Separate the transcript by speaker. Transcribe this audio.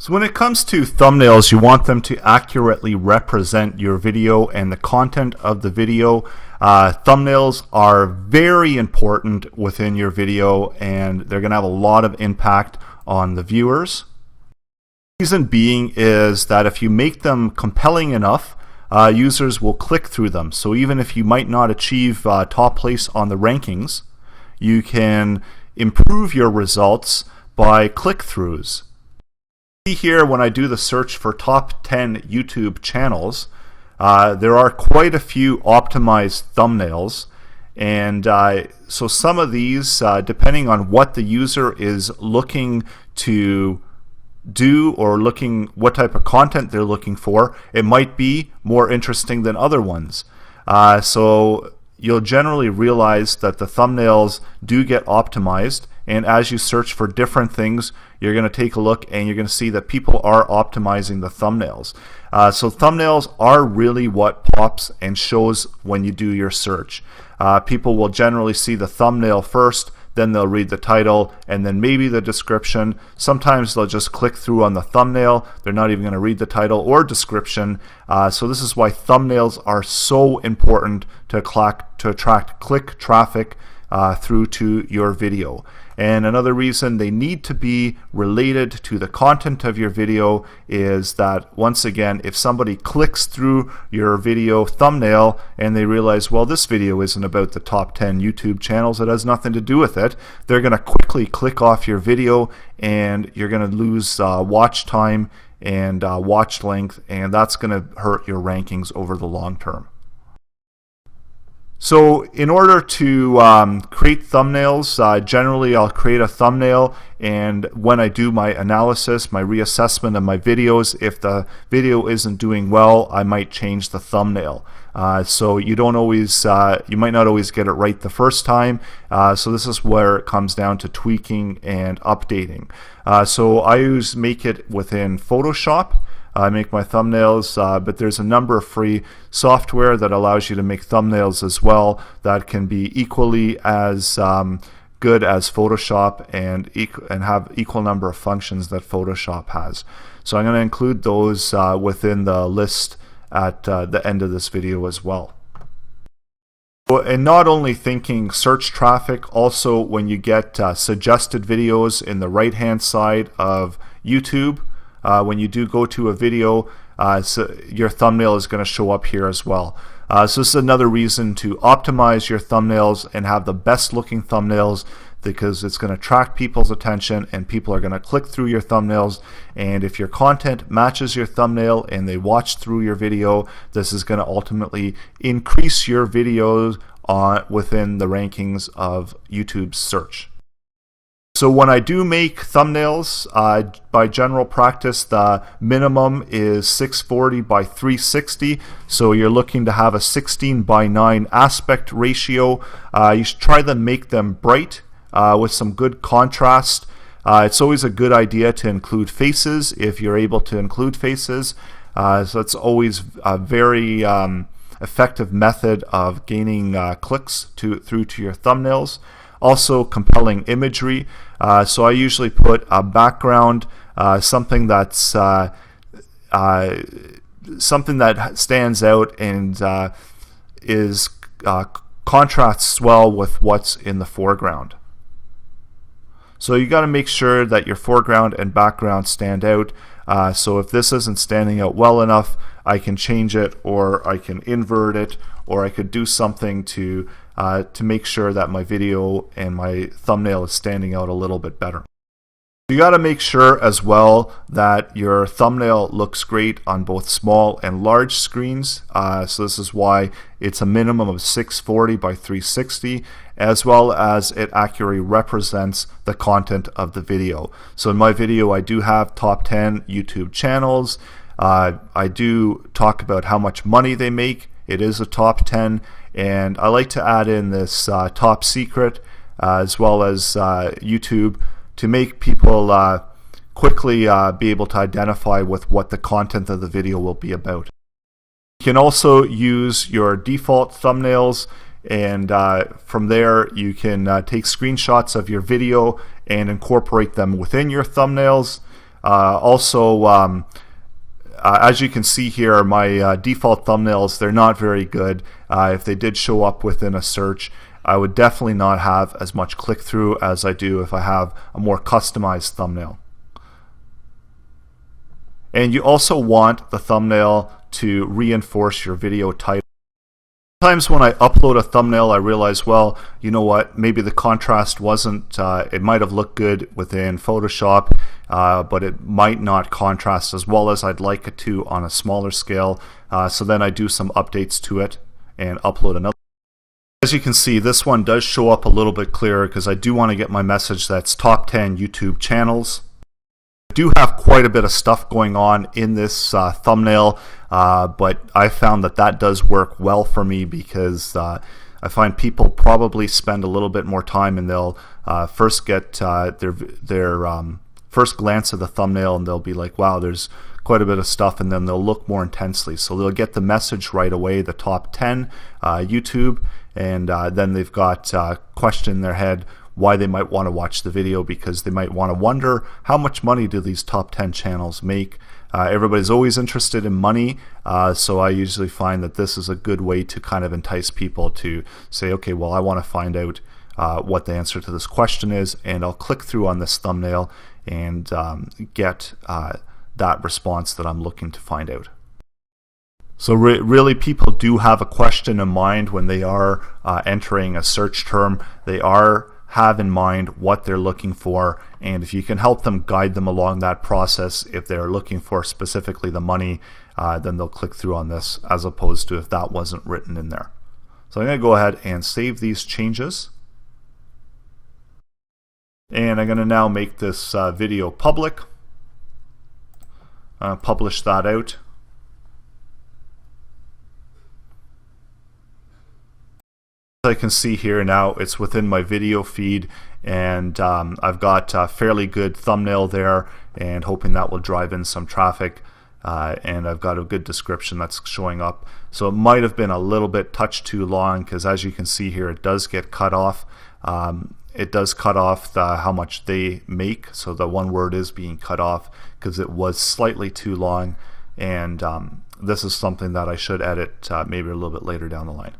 Speaker 1: So when it comes to thumbnails, you want them to accurately represent your video and the content of the video. Thumbnails are very important within your video, and they're going to have a lot of impact on the viewers. The reason being is that if you make them compelling enough, users will click through them. So even if you might not achieve top place on the rankings, you can improve your results by click-throughs. Here, when I do the search for top 10 YouTube channels, there are quite a few optimized thumbnails, and so some of these, depending on what the user is looking to do or what type of content they're looking for, it might be more interesting than other ones. So you'll generally realize that the thumbnails do get optimized, and as you search for different things, you're going to take a look and you're going to see that people are optimizing the thumbnails. So thumbnails are really what pops and shows when you do your search. People will generally see the thumbnail first, then they'll read the title, and then maybe the description. Sometimes they'll just click through on the thumbnail. They're not even going to read the title or description. So this is why thumbnails are so important to attract click traffic through to your video. And another reason they need to be related to the content of your video is that, once again, if somebody clicks through your video thumbnail and they realize, well, this video isn't about the top 10 YouTube channels, it has nothing to do with it, they're going to quickly click off your video, and you're going to lose watch time and watch length, and that's going to hurt your rankings over the long term. So in order to create thumbnails, generally I'll create a thumbnail, and when I do my analysis, my reassessment of my videos, if the video isn't doing well, I might change the thumbnail. So you might not always get it right the first time. So this is where it comes down to tweaking and updating. So I make it within Photoshop. I make my thumbnails, but there's a number of free software that allows you to make thumbnails as well that can be equally as good as Photoshop and have equal number of functions that Photoshop has. So I'm going to include those within the list at the end of this video as well. And not only thinking search traffic, also when you get suggested videos in the right hand side of YouTube, when you do go to a video, so your thumbnail is going to show up here as well. So this is another reason to optimize your thumbnails and have the best looking thumbnails, because it's going to attract people's attention and people are going to click through your thumbnails. And if your content matches your thumbnail and they watch through your video, this is going to ultimately increase your videos within the rankings of YouTube's search. So when I do make thumbnails, by general practice, the minimum is 640 by 360. So you're looking to have a 16:9 aspect ratio. You should try to make them bright with some good contrast. It's always a good idea to include faces if you're able to include faces. So it's always a very effective method of gaining clicks through to your thumbnails. Also, compelling imagery. So I usually put a background, something that's something that stands out and contrasts well with what's in the foreground. So you got to make sure that your foreground and background stand out. So if this isn't standing out well enough, I can change it, or I can invert it, or I could do something to make sure that my video and my thumbnail is standing out a little bit better. You got to make sure as well that your thumbnail looks great on both small and large screens. So this is why it's a minimum of 640 by 360, as well as it accurately represents the content of the video. So in my video, I do have top 10 YouTube channels. I do talk about how much money they make. It is a top 10, and I like to add in this top secret as well as YouTube to make people quickly be able to identify with what the content of the video will be about. You can also use your default thumbnails, and from there you can take screenshots of your video and incorporate them within your thumbnails. Also, as you can see here, my default thumbnails, they're not very good. If they did show up within a search, I would definitely not have as much click-through as I do if I have a more customized thumbnail. And you also want the thumbnail to reinforce your video title. Sometimes when I upload a thumbnail, I realize, well, you know what, maybe the contrast wasn't, it might have looked good within Photoshop, but it might not contrast as well as I'd like it to on a smaller scale. So then I do some updates to it and upload another. As you can see, this one does show up a little bit clearer because I do want to get my message that's top 10 YouTube channels. I do have quite a bit of stuff going on in this thumbnail, but I found that that does work well for me because I find people probably spend a little bit more time and they'll first get their first glance at the thumbnail and they'll be like, wow, there's quite a bit of stuff, and then they'll look more intensely. So they'll get the message right away, the top 10 YouTube, and then they've got a question in their head why they might want to watch the video, because they might want to wonder how much money do these top 10 channels make. Everybody's always interested in money, so I usually find that this is a good way to kind of entice people to say, okay, well, I want to find out what the answer to this question is, and I'll click through on this thumbnail and get that response that I'm looking to find out. So really, people do have a question in mind when they are entering a search term. They have in mind what they're looking for, and if you can help them, guide them along that process, if they're looking for specifically the money, then they'll click through on this, as opposed to if that wasn't written in there. So I'm going to go ahead and save these changes, and I'm going to now make this video public. Publish that out. I can see here now it's within my video feed, and I've got a fairly good thumbnail there, and hoping that will drive in some traffic, and I've got a good description that's showing up. So it might have been a little bit touched too long, because as you can see here, it does get cut off. It does cut off how much they make, so the one word is being cut off because it was slightly too long, and this is something that I should edit maybe a little bit later down the line.